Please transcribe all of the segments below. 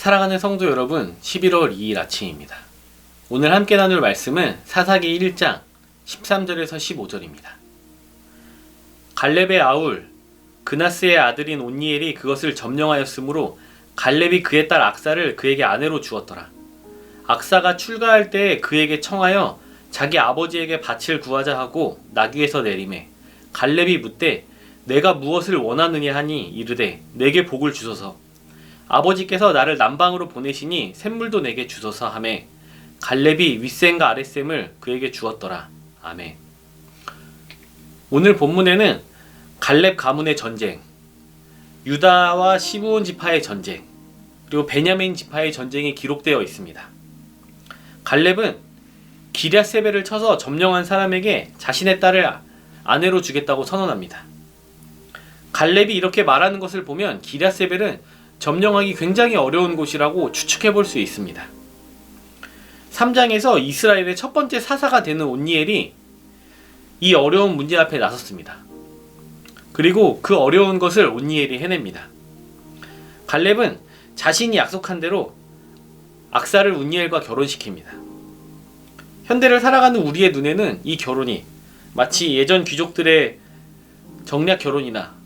사랑하는 성도 여러분, 11월 2일 아침입니다. 오늘 함께 나눌 말씀은 사사기 1장 13절에서 15절입니다. 갈렙의 아울 그나스의 아들인 온니엘이 그것을 점령하였으므로 갈렙이 그의 딸 악사를 그에게 아내로 주었더라. 악사가 출가할 때에 그에게 청하여 자기 아버지에게 밭을 구하자 하고 나귀에서 내리매 갈렙이 묻되 내가 무엇을 원하느냐 하니 이르되 내게 복을 주소서. 아버지께서 나를 남방으로 보내시니 샘물도 내게 주소서 하매 갈렙이 윗샘과 아랫샘을 그에게 주었더라. 아멘. 오늘 본문에는 갈렙 가문의 전쟁, 유다와 시므온 지파의 전쟁, 그리고 베냐민 지파의 전쟁이 기록되어 있습니다. 갈렙은 기럇세벨을 쳐서 점령한 사람에게 자신의 딸을 아내로 주겠다고 선언합니다. 갈렙이 이렇게 말하는 것을 보면 기럇세벨은 점령하기 굉장히 어려운 곳이라고 추측해 볼 수 있습니다. 3장에서 이스라엘의 첫 번째 사사가 되는 온니엘이 이 어려운 문제 앞에 나섰습니다. 그리고 그 어려운 것을 온니엘이 해냅니다. 갈렙은 자신이 약속한 대로 악사를 온니엘과 결혼시킵니다. 현대를 살아가는 우리의 눈에는 이 결혼이 마치 예전 귀족들의 정략 결혼이나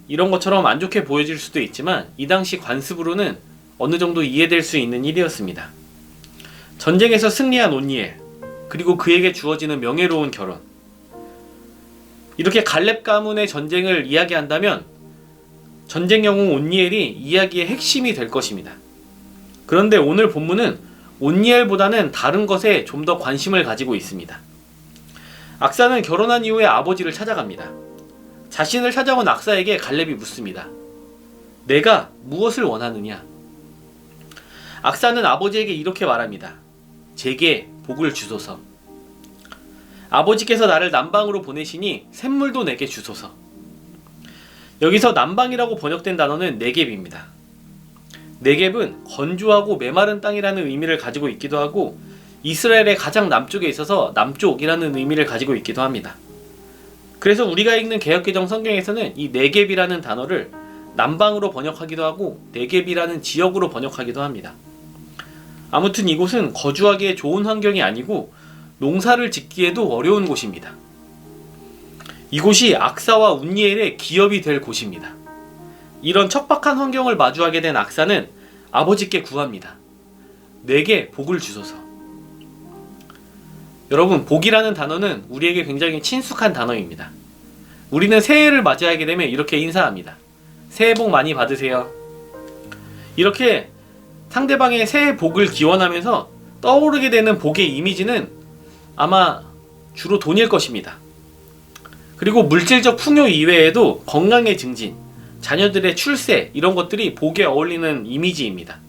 이런 것처럼 안 좋게 보여질 수도 있지만 이 당시 관습으로는 어느 정도 이해될 수 있는 일이었습니다. 전쟁에서 승리한 온니엘, 그리고 그에게 주어지는 명예로운 결혼. 이렇게 갈렙 가문의 전쟁을 이야기한다면 전쟁 영웅 온니엘이 이야기의 핵심이 될 것입니다. 그런데 오늘 본문은 온니엘보다는 다른 것에 좀 더 관심을 가지고 있습니다. 악사는 결혼한 이후에 아버지를 찾아갑니다. 자신을 찾아온 악사에게 갈렙이 묻습니다. 내가 무엇을 원하느냐? 악사는 아버지에게 이렇게 말합니다. 제게 복을 주소서. 아버지께서 나를 남방으로 보내시니 샘물도 내게 주소서. 여기서 남방이라고 번역된 단어는 네겝입니다. 네겝은 건조하고 메마른 땅이라는 의미를 가지고 있기도 하고 이스라엘의 가장 남쪽에 있어서 남쪽이라는 의미를 가지고 있기도 합니다. 그래서 우리가 읽는 개역개정 성경에서는 이 네겝이라는 단어를 남방으로 번역하기도 하고 네겝이라는 지역으로 번역하기도 합니다. 아무튼 이곳은 거주하기에 좋은 환경이 아니고 농사를 짓기에도 어려운 곳입니다. 이곳이 악사와 온니엘의 기업이 될 곳입니다. 이런 척박한 환경을 마주하게 된 악사는 아버지께 구합니다. 내게 복을 주소서. 여러분, 복이라는 단어는 우리에게 굉장히 친숙한 단어입니다. 우리는 새해를 맞이하게 되면 이렇게 인사합니다. 새해 복 많이 받으세요. 이렇게 상대방의 새해 복을 기원하면서 떠오르게 되는 복의 이미지는 아마 주로 돈일 것입니다. 그리고 물질적 풍요 이외에도 건강의 증진, 자녀들의 출세, 이런 것들이 복에 어울리는 이미지입니다.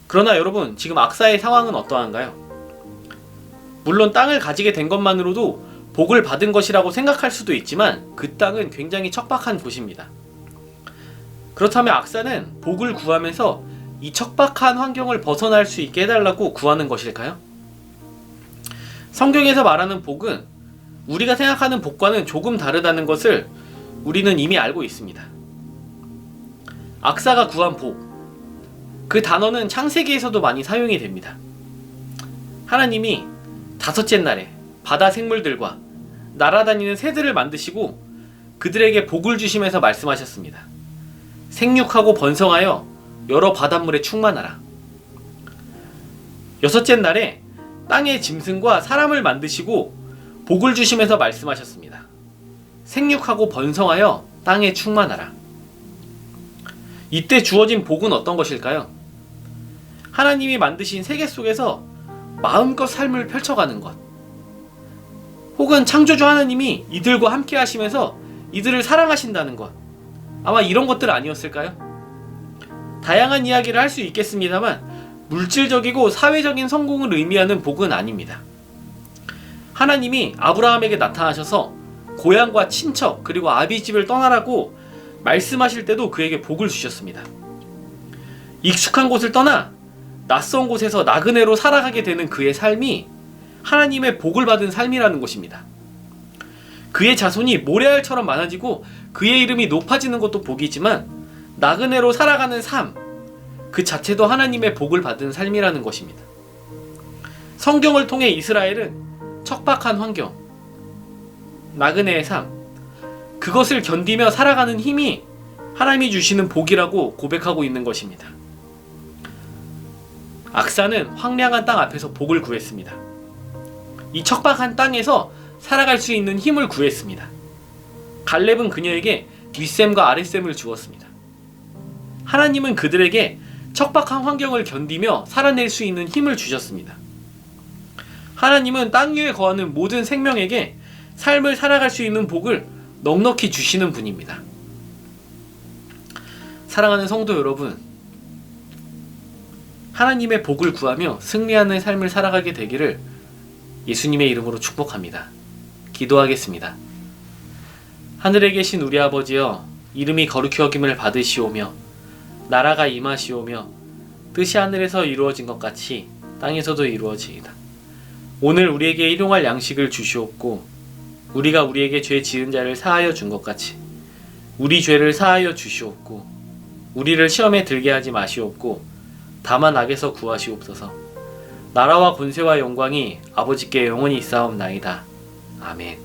그러나 여러분, 지금 악사의 상황은 어떠한가요? 물론 땅을 가지게 된 것만으로도 복을 받은 것이라고 생각할 수도 있지만 그 땅은 굉장히 척박한 곳입니다. 그렇다면 악사는 복을 구하면서 이 척박한 환경을 벗어날 수 있게 해달라고 구하는 것일까요? 성경에서 말하는 복은 우리가 생각하는 복과는 조금 다르다는 것을 우리는 이미 알고 있습니다. 악사가 구한 복, 그 단어는 창세기에서도 많이 사용이 됩니다. 하나님이 다섯째 날에 바다 생물들과 날아다니는 새들을 만드시고 그들에게 복을 주시면서 말씀하셨습니다. 생육하고 번성하여 여러 바닷물에 충만하라. 여섯째 날에 땅의 짐승과 사람을 만드시고 복을 주시면서 말씀하셨습니다. 생육하고 번성하여 땅에 충만하라. 이때 주어진 복은 어떤 것일까요? 하나님이 만드신 세계 속에서 마음껏 삶을 펼쳐가는 것, 혹은 창조주 하나님이 이들과 함께 하시면서 이들을 사랑하신다는 것, 아마 이런 것들 아니었을까요? 다양한 이야기를 할 수 있겠습니다만 물질적이고 사회적인 성공을 의미하는 복은 아닙니다. 하나님이 아브라함에게 나타나셔서 고향과 친척 그리고 아비집을 떠나라고 말씀하실 때도 그에게 복을 주셨습니다. 익숙한 곳을 떠나 낯선 곳에서 나그네로 살아가게 되는 그의 삶이 하나님의 복을 받은 삶이라는 것입니다. 그의 자손이 모래알처럼 많아지고 그의 이름이 높아지는 것도 복이지만 나그네로 살아가는 삶, 그 자체도 하나님의 복을 받은 삶이라는 것입니다. 성경을 통해 이스라엘은 척박한 환경, 나그네의 삶, 그것을 견디며 살아가는 힘이 하나님이 주시는 복이라고 고백하고 있는 것입니다. 악사는 황량한 땅 앞에서 복을 구했습니다. 이 척박한 땅에서 살아갈 수 있는 힘을 구했습니다. 갈렙은 그녀에게 윗셈과 아랫셈을 주었습니다. 하나님은 그들에게 척박한 환경을 견디며 살아낼 수 있는 힘을 주셨습니다. 하나님은 땅 위에 거하는 모든 생명에게 삶을 살아갈 수 있는 복을 넉넉히 주시는 분입니다. 사랑하는 성도 여러분, 하나님의 복을 구하며 승리하는 삶을 살아가게 되기를 예수님의 이름으로 축복합니다. 기도하겠습니다. 하늘에 계신 우리 아버지여, 이름이 거룩히 여김을 받으시오며 나라가 임하시오며 뜻이 하늘에서 이루어진 것 같이 땅에서도 이루어지이다. 오늘 우리에게 일용할 양식을 주시옵고 우리가 우리에게 죄 지은 자를 사하여 준 것 같이 우리 죄를 사하여 주시옵고 우리를 시험에 들게 하지 마시옵고 다만 악에서 구하시옵소서. 나라와 권세와 영광이 아버지께 영원히 있사옵나이다. 아멘.